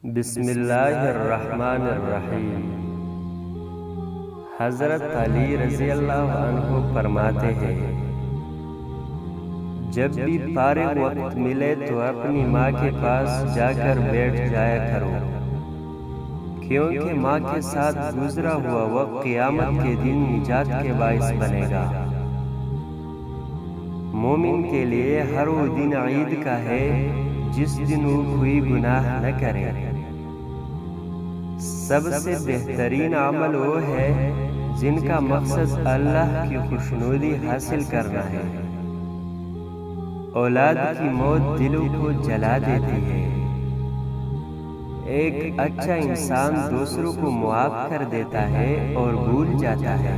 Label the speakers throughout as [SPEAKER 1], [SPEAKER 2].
[SPEAKER 1] بسم اللہ الرحمن الرحیم۔ حضرت علی رضی اللہ عنہ فرماتے ہیں، جب بھی فارغ وقت ملے تو اپنی ماں کے پاس جا کر بیٹھ جایا کرو، کیونکہ ماں کے ساتھ گزرا ہوا وقت قیامت کے دن نجات کے باعث بنے گا۔ مومن کے لیے ہر وہ دن عید کا ہے جس دن وہ کوئی گناہ نہ کرے۔ سب سے بہترین عمل وہ ہے جن کا مقصد اللہ کی خوشنودی حاصل کرنا ہے۔ اولاد کی موت دلوں کو جلا دیتی ہے۔ ایک اچھا انسان دوسروں کو معاف کر دیتا ہے اور بھول جاتا ہے۔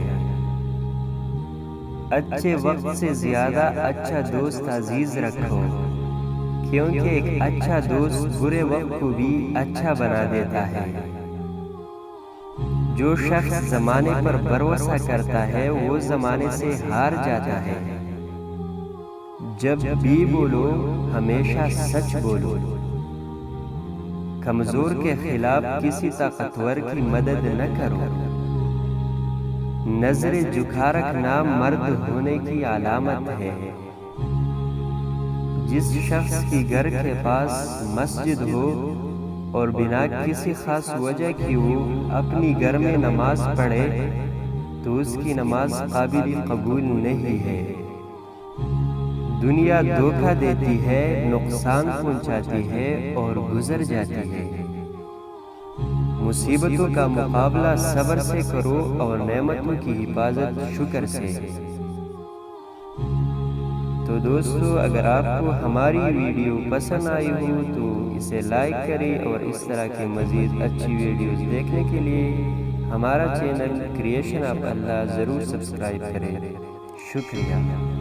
[SPEAKER 1] اچھے وقت سے زیادہ اچھا دوست عزیز رکھو، کیونکہ ایک اچھا دوست برے وقت کو بھی اچھا بنا دیتا ہے۔ جو شخص زمانے پر بھروسہ کرتا ہے وہ زمانے سے ہار جاتا ہے۔ جب بھی بولو ہمیشہ سچ بولو۔ کمزور کے خلاف کسی طاقتور کی مدد نہ کرو۔ نظر جھکا رکھنا مرد ہونے کی علامت ہے۔ جس شخص کی گھر کے پاس مسجد ہو اور بنا کسی خاص وجہ کی وہ اپنی گھر میں نماز پڑھے تو اس کی نماز قابل قبول نہیں ہے۔ دنیا دھوکہ دیتی ہے، نقصان پہنچاتی ہے اور گزر جاتی ہے۔ مصیبتوں کا مقابلہ صبر سے کرو اور نعمتوں کی حفاظت شکر سے۔ تو دوستو، اگر آپ کو ہماری ویڈیو پسند آئی ہو تو اسے لائک کریں اور اس طرح کے مزید اچھی ویڈیوز دیکھنے کے لیے ہمارا چینل کریشن آف اللہ ضرور سبسکرائب کریں۔ شکریہ۔